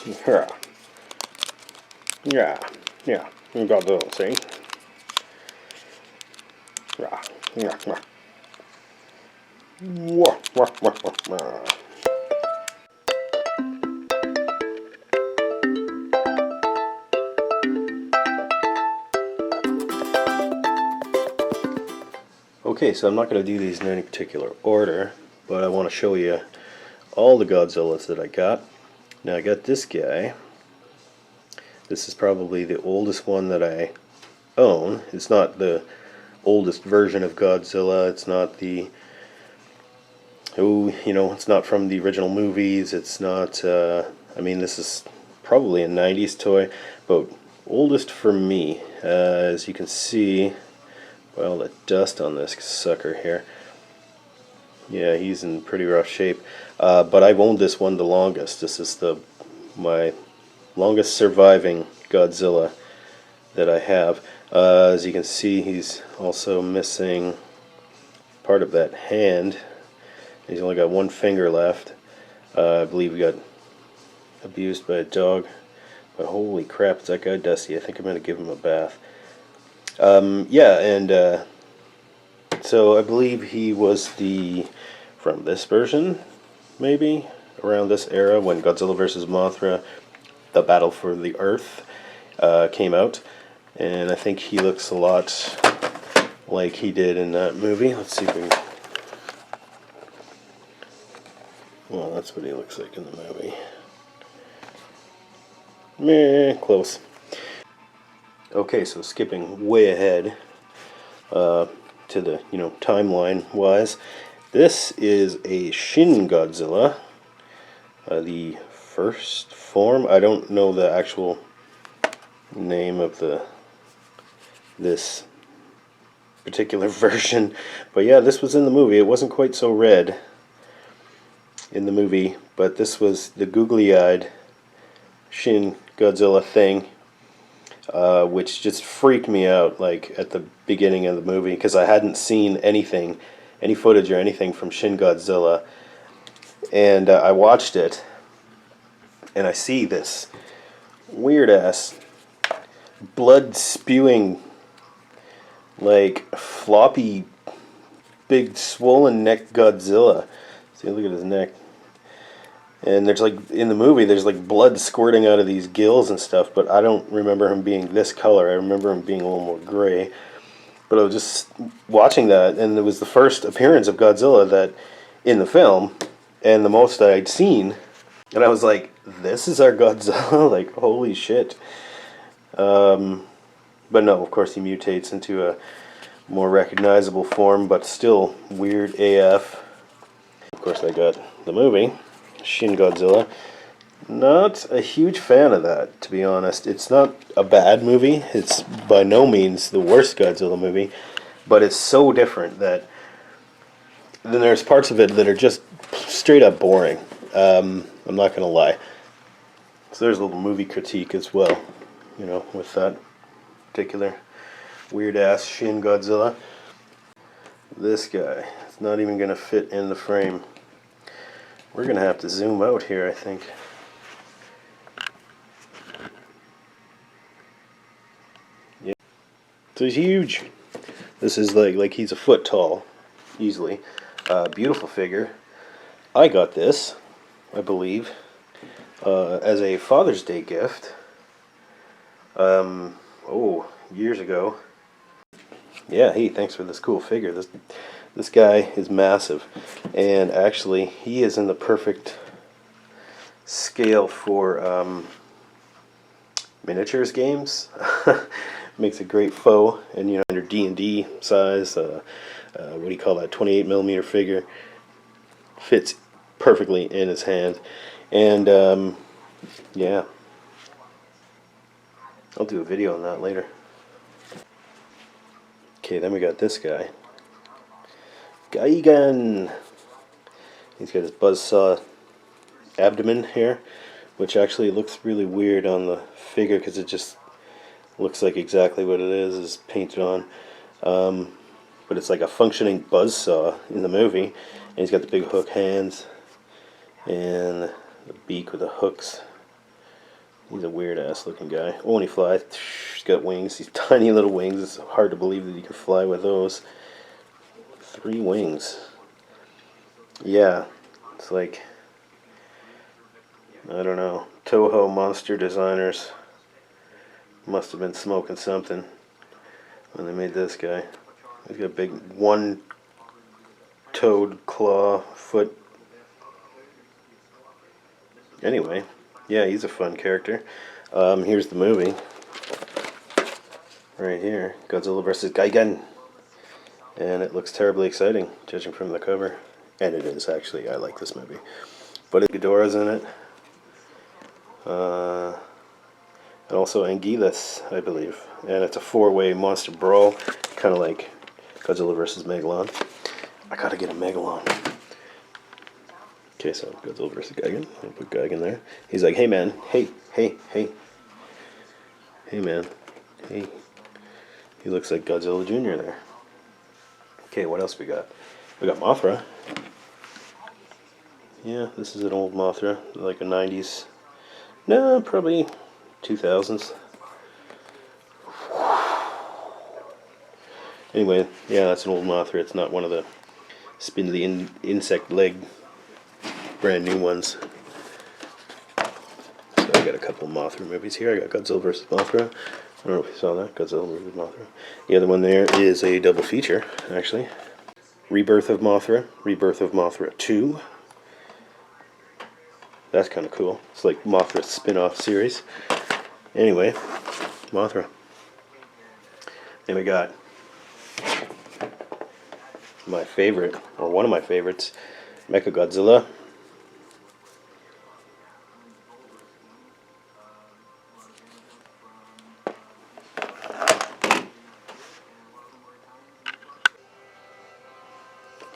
Here. Yeah, yeah, you got those, see? Yeah, yeah, yeah. Wah, wah, wah, wah, wah. Okay, so I'm not going to do these in any particular order, but I want to show you all the Godzillas that I got. Now I got this guy. This is probably the oldest one that I own. It's not the oldest version of Godzilla. It's not the, it's not from the original movies. It's not, I mean, this is probably a 90s toy, but oldest for me. As you can see, well, the dust on this sucker here. Yeah, he's in pretty rough shape. But I've owned this one the longest. This is my longest surviving Godzilla that I have. As you can see, he's also missing part of that hand. He's only got one finger left. I believe he got abused by a dog. But holy crap, is that guy dusty. I think I'm going to give him a bath. Yeah, and so I believe he was from this version, maybe, around this era when Godzilla vs. Mothra, the Battle for the Earth, came out. And I think he looks a lot like he did in that movie. Let's see if we can... Well, that's what he looks like in the movie. Meh, close. Okay, so skipping way ahead to the, timeline-wise, this is a Shin Godzilla, the first form. I don't know the actual name of this particular version, but yeah, this was in the movie. It wasn't quite so red in the movie, but this was the googly-eyed Shin Godzilla thing, which just freaked me out, like at the beginning of the movie, because I hadn't seen anything, any footage or anything from Shin Godzilla, and I watched it, and I see this weird-ass blood-spewing, like floppy, big swollen neck Godzilla. See, look at his neck. And there's like, in the movie, there's like blood squirting out of these gills and stuff, but I don't remember him being this color. I remember him being a little more gray. But I was just watching that, and it was the first appearance of Godzilla that in the film, and the most I'd seen, and I was like, this is our Godzilla? Like, holy shit. But no, of course he mutates into a more recognizable form, but still weird AF. Of course I got the movie, Shin Godzilla. Not a huge fan of that, to be honest. It's not a bad movie. It's by no means the worst Godzilla movie, but it's so different that then there's parts of it that are just straight up boring. I'm not going to lie. So there's a little movie critique as well, with that particular weird-ass Shin Godzilla. This guy is not even going to fit in the frame. We're going to have to zoom out here, I think. Yeah. So he's huge. This is like he's a foot tall, easily. Beautiful figure. I got this, I believe, as a Father's Day gift. Years ago. Yeah, hey, thanks for this cool figure. This guy is massive, and actually, he is in the perfect scale for miniatures games. Makes a great foe, and under D&D size. What do you call that? 28mm figure. Fits perfectly in his hand, and yeah. I'll do a video on that later. Okay, then we got this guy. Gaigan! He's got his buzzsaw abdomen here, which actually looks really weird on the figure because it just looks like exactly what it is painted on. But it's like a functioning buzzsaw in the movie. And he's got the big hook hands and the beak with the hooks. He's a weird ass looking guy. Oh, and he flies. He's got wings. These tiny little wings. It's hard to believe that he can fly with those. 3 wings. Yeah, it's like, I don't know. Toho monster designers must have been smoking something when they made this guy. He's got a big one-toed claw foot. Anyway, yeah, he's a fun character. Here's the movie. Right here, Godzilla vs. Gigan. And it looks terribly exciting, judging from the cover. And it is, actually. I like this movie. But Ghidorah's in it. And also Anguillus, I believe. And it's a 4-way monster brawl, kind of like Godzilla vs. Megalon. I gotta get a Megalon. Okay, so Godzilla vs. Gigan. I'll put Gigan there. He's like, hey man, hey. Hey man, hey. He looks like Godzilla Jr. there. Okay, what else we got? We got Mothra. Yeah, this is an old Mothra, like a 90s. No, probably 2000s. Anyway, yeah, that's an old Mothra. It's not one of the spindly insect leg brand new ones. So I got a couple of Mothra movies here. I got Godzilla vs. Mothra. I don't know if you saw that. Godzilla vs. Mothra. The other one there is a double feature, actually. Rebirth of Mothra 2. That's kind of cool. It's like Mothra's spin-off series. Anyway, Mothra. Then we got my favorite, or one of my favorites, Mechagodzilla.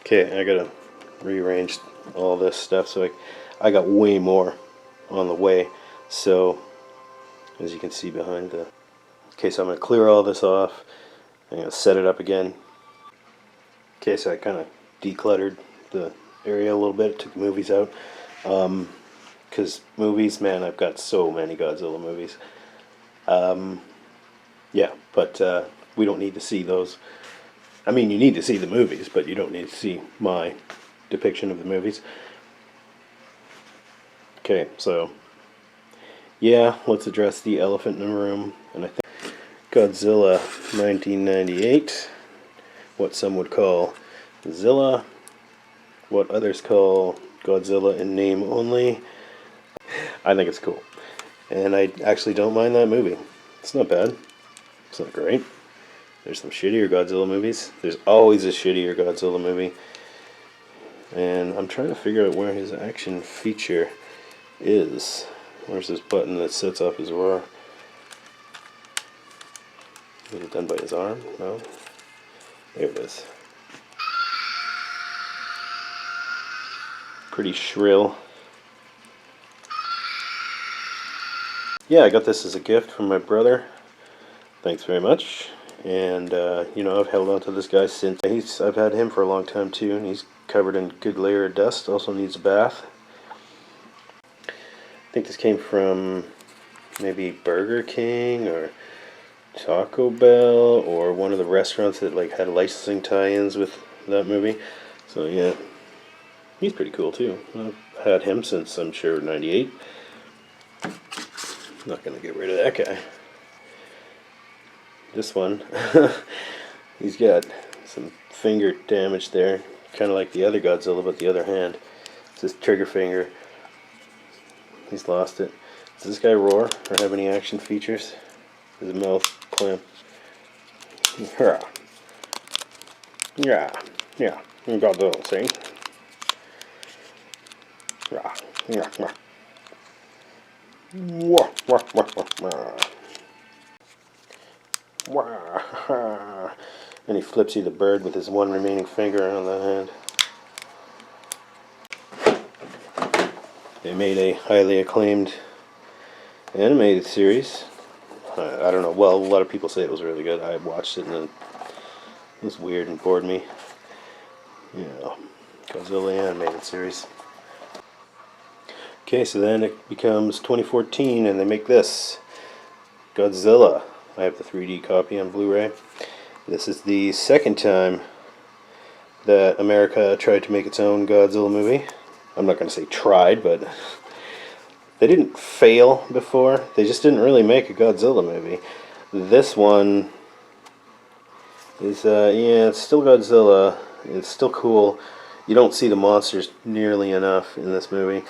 Okay, I gotta rearrange all this stuff, so I got way more on the way. So, as you can see behind the... Okay, so I'm gonna clear all this off. I'm gonna set it up again. Okay, so I kind of decluttered the area a little bit, took the movies out. Because movies, man, I've got so many Godzilla movies. Yeah, but we don't need to see those. I mean, you need to see the movies, but you don't need to see my depiction of the movies. Okay, so, yeah, let's address the elephant in the room. And I think Godzilla 1998, what some would call Zilla, what others call Godzilla in name only. I think it's cool. And I actually don't mind that movie. It's not bad. It's not great. There's some shittier Godzilla movies. There's always a shittier Godzilla movie. And I'm trying to figure out where his action feature is. Where's this button that sets off his roar? Is it done by his arm? No? There it is. Pretty shrill. Yeah, I got this as a gift from my brother. Thanks very much. And, you know, I've held on to this guy since. I've had him for a long time too, and he's covered in a good layer of dust. Also needs a bath. I think this came from maybe Burger King or Taco Bell or one of the restaurants that like had licensing tie-ins with that movie. So yeah, he's pretty cool too. I've had him since, I'm sure, '98. Not gonna get rid of that guy. This one, he's got some finger damage there, kind of like the other Godzilla, but the other hand. It's his trigger finger. He's lost it. Does this guy roar or have any action features? His mouth clamp. Yeah. You got those, see? Yeah. And he flips you the bird with his one remaining finger on the hand. They made a highly acclaimed animated series. I don't know. Well, a lot of people say it was really good. I watched it and it was weird and bored me. Yeah, Godzilla animated series. Okay, so then it becomes 2014 and they make this Godzilla. I have the 3D copy on Blu-ray. This is the second time that America tried to make its own Godzilla movie. I'm not going to say tried, but they didn't fail before. They just didn't really make a Godzilla movie. This one is, yeah, it's still Godzilla. It's still cool. You don't see the monsters nearly enough in this movie.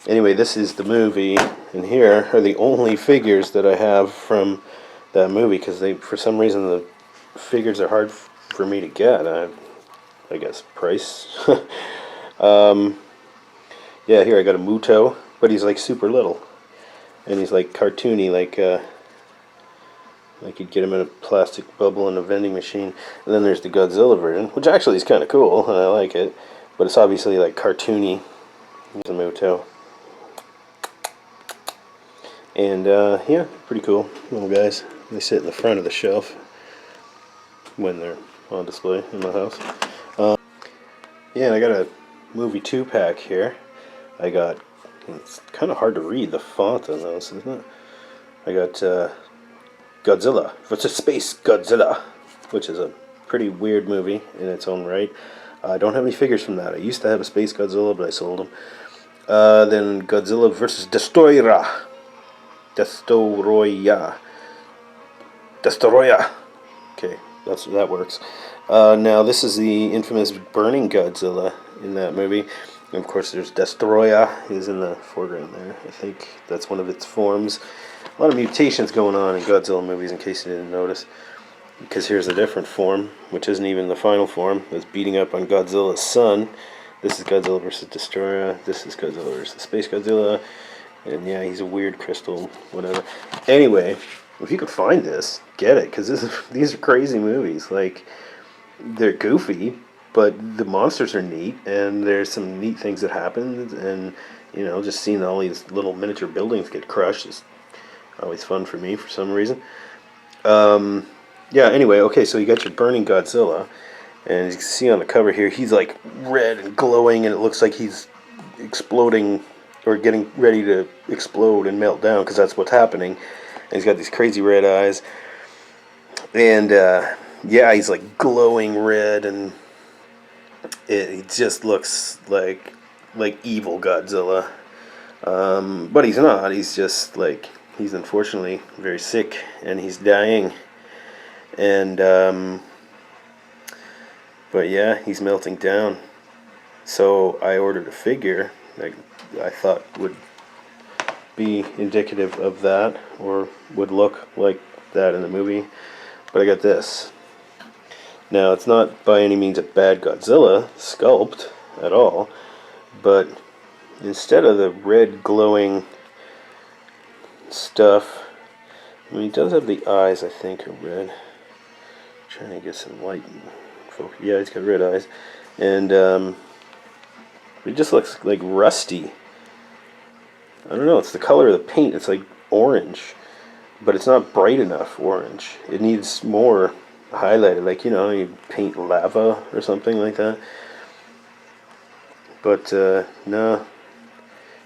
Anyway, this is the movie, and here are the only figures that I have from that movie, because for some reason the figures are hard for me to get. I guess price. Yeah, here I got a Muto, but he's like super little, and he's like cartoony, like you'd get him in a plastic bubble in a vending machine. And then there's the Godzilla version, which actually is kind of cool, and I like it, but it's obviously like cartoony. Here's a Muto. And yeah, pretty cool little guys. They sit in the front of the shelf when they're on display in my house. Yeah, and I got a movie 2-pack here. I got, it's kind of hard to read the font on those, isn't it? I got Godzilla vs. Space Godzilla, which is a pretty weird movie in its own right. I don't have any figures from that. I used to have a Space Godzilla, but I sold them. Then Godzilla vs. Destroyer. Destroyer. Okay, that works. Now this is the infamous burning Godzilla in that movie. And of course there's Destroyer, who's in the foreground there. I think that's one of its forms. A lot of mutations going on in Godzilla movies, in case you didn't notice. Because here's a different form, which isn't even the final form, that's beating up on Godzilla's son. This is Godzilla vs. Destroyer. This is Godzilla vs. Space Godzilla. And yeah, he's a weird crystal, whatever. Anyway, if you could find this, get it, because these are crazy movies. Like, they're goofy, but the monsters are neat, and there's some neat things that happen, and, you know, just seeing all these little miniature buildings get crushed is always fun for me for some reason. Yeah, anyway, okay, so you got your burning Godzilla, and as you can see on the cover here, he's like red and glowing, and it looks like he's exploding, or getting ready to explode and melt down, because that's what's happening. And he's got these crazy red eyes, and yeah, he's like glowing red, and it just looks like evil Godzilla. But he's not. He's just like, he's unfortunately very sick, and he's dying. And but yeah, he's melting down. So I ordered a figure that I thought would be indicative of that, or would look like that in the movie. But I got this. Now, it's not by any means a bad Godzilla sculpt at all, but instead of the red glowing stuff, I mean, he does have the eyes, I think, are red. I'm trying to get some light and focus. Yeah, he's got red eyes. And it just looks like rusty. I don't know, it's the color of the paint. It's like orange, but it's not bright enough orange. It needs more highlighted, like, you know, you paint lava or something like that. But no,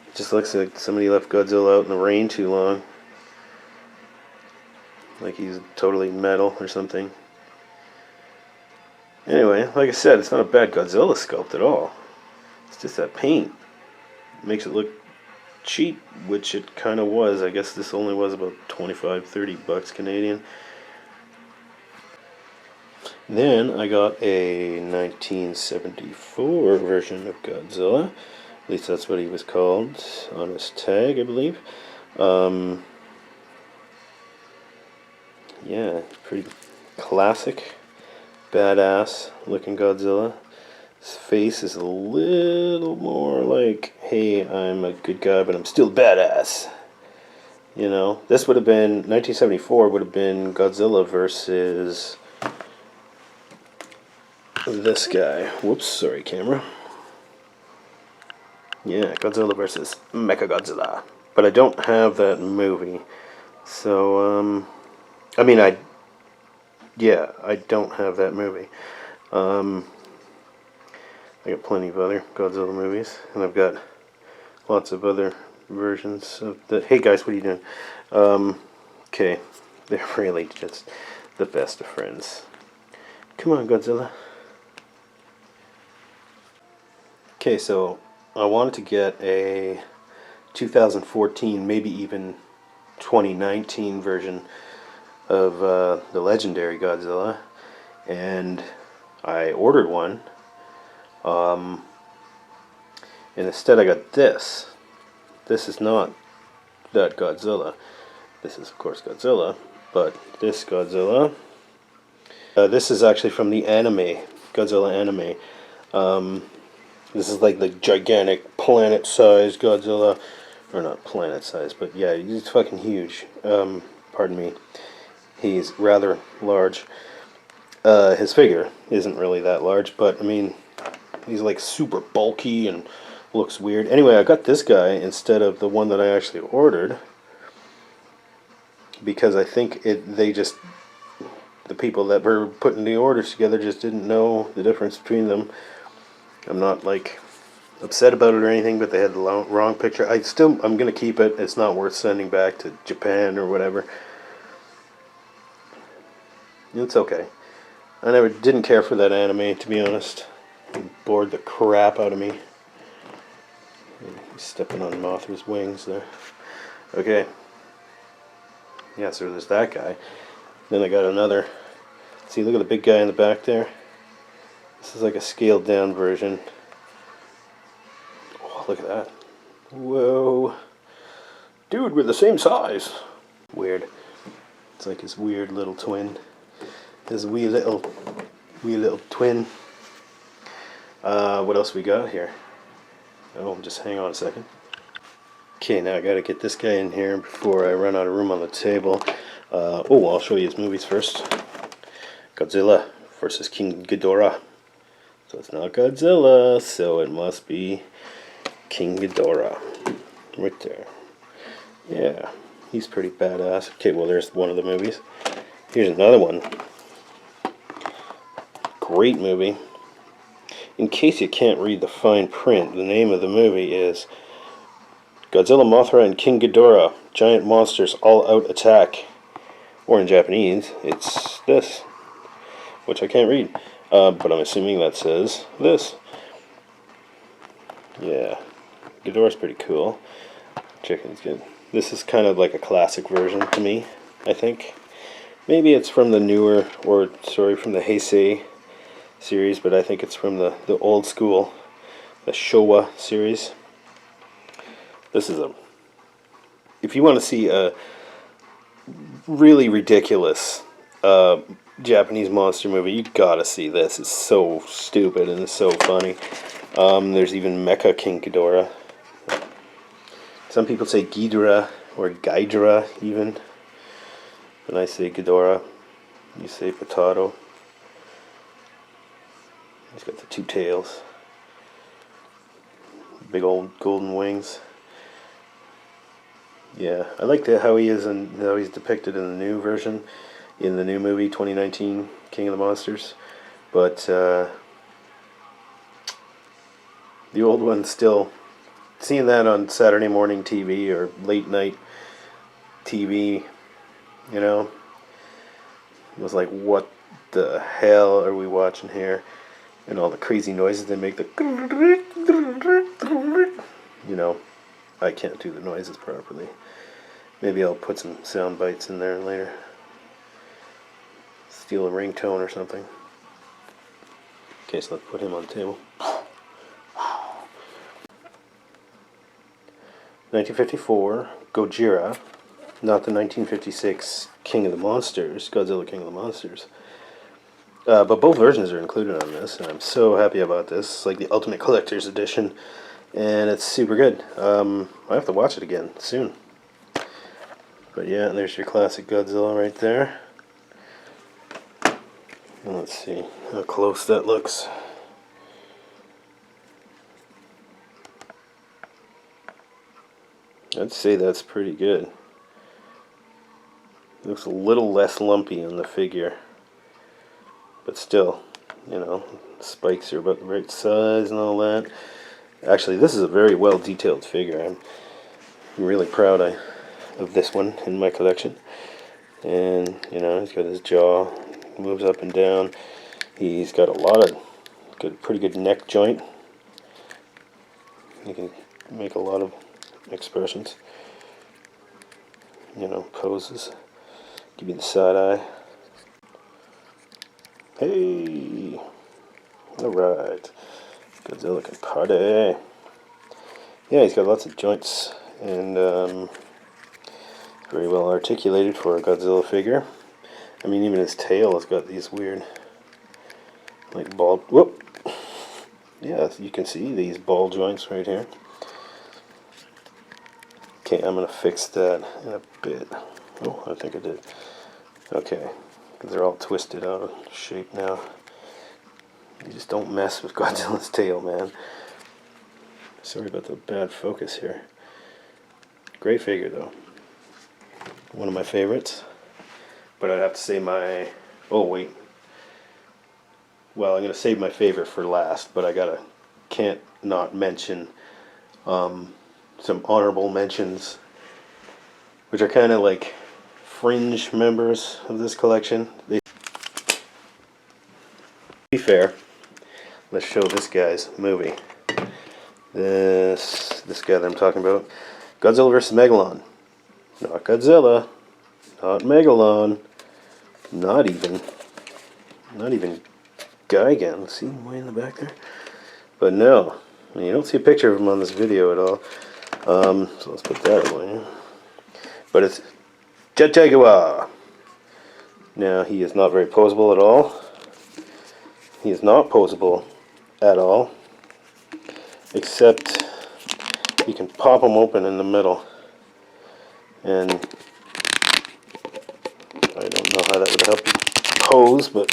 it just looks like somebody left Godzilla out in the rain too long, like he's totally metal or something. Anyway, like I said, it's not a bad Godzilla sculpt at all. It's just that paint makes it look cheap, which it kind of was. I guess this only was about 25-30 bucks Canadian. Then I got a 1974 version of Godzilla. At least that's what he was called on his tag, I believe. Yeah, pretty classic, badass looking Godzilla. His face is a little more like, hey, I'm a good guy, but I'm still badass. You know, this would have been, 1974 would have been Godzilla versus this guy. Whoops, sorry, camera. Yeah, Godzilla versus Mechagodzilla. But I don't have that movie. So, I mean, I don't have that movie. I got plenty of other Godzilla movies, and I've got lots of other versions of the... Hey guys, what are you doing? Okay, they're really just the best of friends. Come on, Godzilla. Okay, so I wanted to get a 2014, maybe even 2019 version of the legendary Godzilla, and I ordered one, and instead I got this. This is not that Godzilla. This is of course Godzilla, but this Godzilla, this is actually from the anime, Godzilla anime. This is like the gigantic planet-sized Godzilla, or not planet-sized, but yeah, he's fucking huge. Pardon me. He's rather large. His figure isn't really that large, but I mean, he's like super bulky and looks weird. Anyway, I got this guy instead of the one that I actually ordered because I think the people that were putting the orders together just didn't know the difference between them. I'm not like upset about it or anything, but they had the wrong picture. I'm gonna keep it. It's not worth sending back to Japan or whatever. It's okay. I didn't care for that anime, to be honest. It bored the crap out of me. He's stepping on Mothra's wings there. Okay. Yeah, so there's that guy. Then I got another. See, look at the big guy in the back there. This is like a scaled down version. Oh, look at that. Whoa. Dude, we're the same size. Weird. It's like his weird little twin. His wee little twin. What else we got here? Oh, just hang on a second. Okay, now I gotta get this guy in here before I run out of room on the table. I'll show you his movies first. Godzilla versus King Ghidorah. So it's not Godzilla, so it must be King Ghidorah. Right there. Yeah, he's pretty badass. Okay, well there's one of the movies. Here's another one. Great movie. In case you can't read the fine print, the name of the movie is Godzilla, Mothra, and King Ghidorah, Giant Monsters All-Out Attack. Or in Japanese, it's this, which I can't read. But I'm assuming that says this. Yeah, Ghidorah's pretty cool. Chicken's good. This is kind of like a classic version to me, I think. Maybe it's from the newer, from the Heisei series, but I think it's from the old school, the Showa series. This is if you want to see a really ridiculous Japanese monster movie, you gotta see this. It's so stupid and it's so funny. There's even Mecha King Ghidorah. Some people say Ghidorah or Ghidorah even. When I say Ghidorah, you say potato. He's got the two tails. Big old golden wings. Yeah, I like how he is and how he's depicted in the new version, in the new movie 2019 King of the Monsters. But the old one still, seeing that on Saturday morning TV or late night TV, you know, it was like, what the hell are we watching here? And all the crazy noises they make, you know, I can't do the noises properly. Maybe I'll put some sound bites in there later. Steal a ringtone or something. Okay, so let's put him on the table. 1954, Gojira, not the 1956 King of the Monsters, Godzilla King of the Monsters. But both versions are included on this, and I'm so happy about this. It's like the Ultimate Collector's Edition, and it's super good. I have to watch it again soon. But yeah, there's your classic Godzilla right there. And let's see how close that looks. I'd say that's pretty good. It looks a little less lumpy on the figure. But still, you know, spikes are about the right size and all that. Actually, this is a very well detailed figure. I'm really proud of this one in my collection. And you know, he's got his jaw, moves up and down. He's got a lot of pretty good neck joint. He can make a lot of expressions. You know, poses. Give you the side eye. Hey! Alright. Godzilla can party. Yeah, he's got lots of joints and very well articulated for a Godzilla figure. I mean, even his tail has got these weird, like ball. Whoop! Yeah, you can see these ball joints right here. Okay, I'm gonna fix that in a bit. Oh, I think I did. Okay, because they're all twisted out of shape now. You just don't mess with Godzilla's tail, man. Sorry about the bad focus here. Great figure, though. One of my favorites. But I'd have to say my... Oh, wait. Well, I'm going to save my favorite for last, but I can't not mention some honorable mentions, which are kind of like fringe members of this collection. To be fair, let's show this guy's movie. This guy that I'm talking about, Godzilla vs. Megalon. Not Godzilla, not Megalon, not even Gigan. See him way in the back there? But no, you don't see a picture of him on this video at all. So let's put that away. But it's Jet Jaguar. Now he is not very poseable at all. He is not poseable at all, except you can pop him open in the middle, and I don't know how that would help you pose, but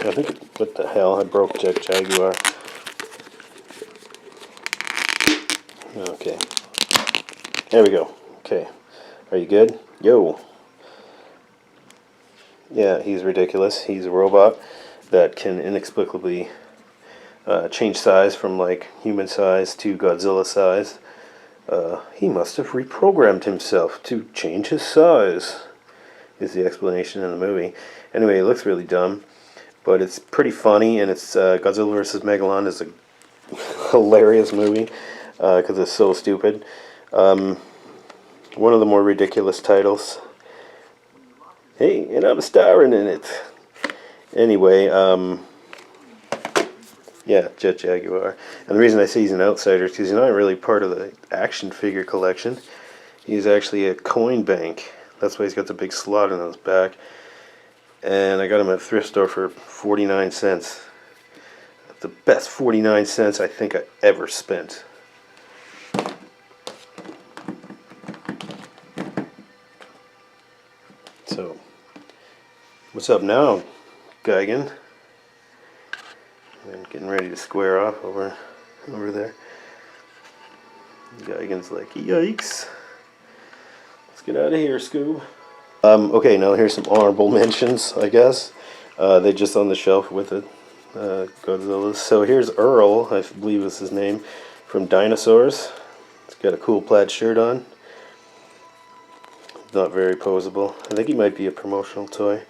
I think what the hell, I broke Jet Jaguar. Okay, there we go. Okay, are you good? Yo. Yeah, he's ridiculous. He's a robot that can inexplicably change size from like human size to Godzilla size. He must have reprogrammed himself to change his size, is the explanation in the movie. Anyway, it looks really dumb, but it's pretty funny, and it's Godzilla vs. Megalon is a hilarious movie because it's so stupid. One of the more ridiculous titles. Hey, and I'm starring in it. Anyway, yeah, Jet Jaguar. And the reason I say he's an outsider is because he's not really part of the action figure collection. He's actually a coin bank. That's why he's got the big slot in his back. And I got him at a thrift store for 49 cents. The best 49 cents I think I ever spent. So, what's up now, Gigan? I'm getting ready to square off over there. Gigan's like, yikes. Let's get out of here, Scoob. Okay, now here's some honorable mentions, I guess. They're just on the shelf with it. Godzilla. So here's Earl, I believe is his name, from Dinosaurs. He's got a cool plaid shirt on. Not very poseable. I think he might be a promotional toy.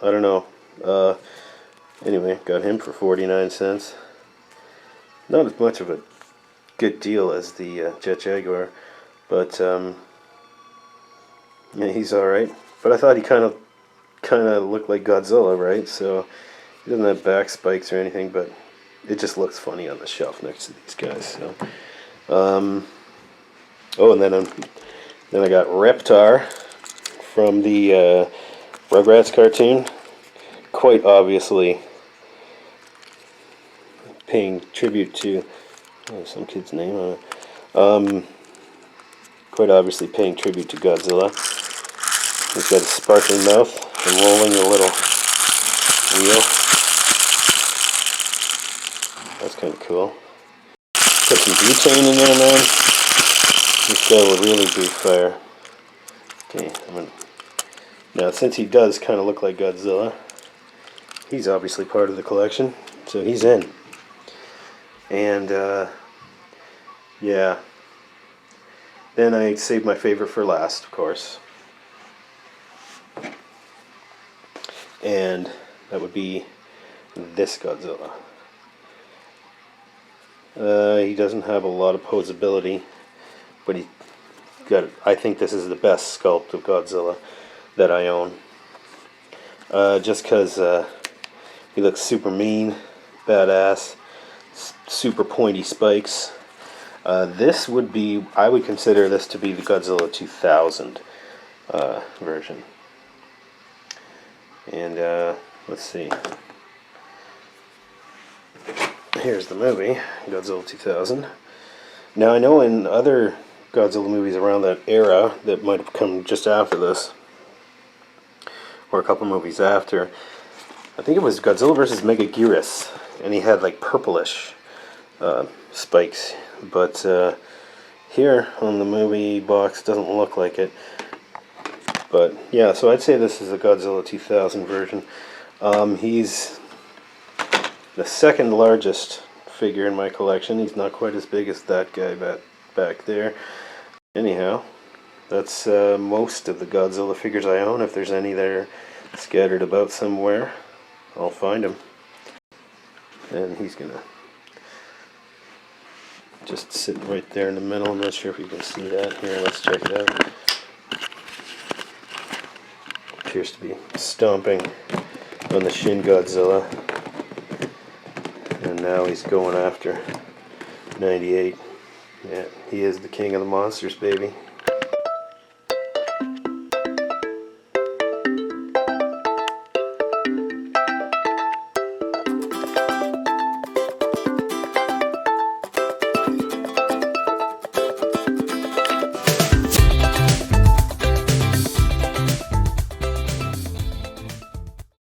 I don't know. Anyway, got him for 49 cents. Not as much of a good deal as the Jet Jaguar, but yeah, he's alright. But I thought he kind of looked like Godzilla, right? So he doesn't have back spikes or anything, but it just looks funny on the shelf next to these guys. So, oh, and then I got Reptar from the Rugrats cartoon. Quite obviously paying tribute to some kid's name on it. Quite obviously paying tribute to Godzilla. He's got a sparkling mouth and rolling a little wheel. That's kind of cool. Put some butane in there, man. This guy will really breathe fire. Okay, now since he does kind of look like Godzilla, he's obviously part of the collection, so he's in. And yeah, then I saved my favorite for last, of course, and that would be this Godzilla. He doesn't have a lot of posability, but he got. I think this is the best sculpt of Godzilla that I own. Just because he looks super mean, badass, super pointy spikes. This would be, I would consider this to be the Godzilla 2000 version. And let's see. Here's the movie, Godzilla 2000. Now I know in other Godzilla movies around that era that might have come just after this, or a couple movies after, I think it was Godzilla vs. Megaguirus, and he had like purplish spikes, but here on the movie box doesn't look like it. But yeah, so I'd say this is the Godzilla 2000 version. He's the second largest figure in my collection. He's not quite as big as that guy back there. Anyhow, that's most of the Godzilla figures I own. If there's any that are scattered about somewhere, I'll find them. And he's gonna just sit right there in the middle. I'm not sure if you can see that. Here, let's check it out. Appears to be stomping on the Shin Godzilla. And now he's going after 98. Yeah, he is the king of the monsters, baby.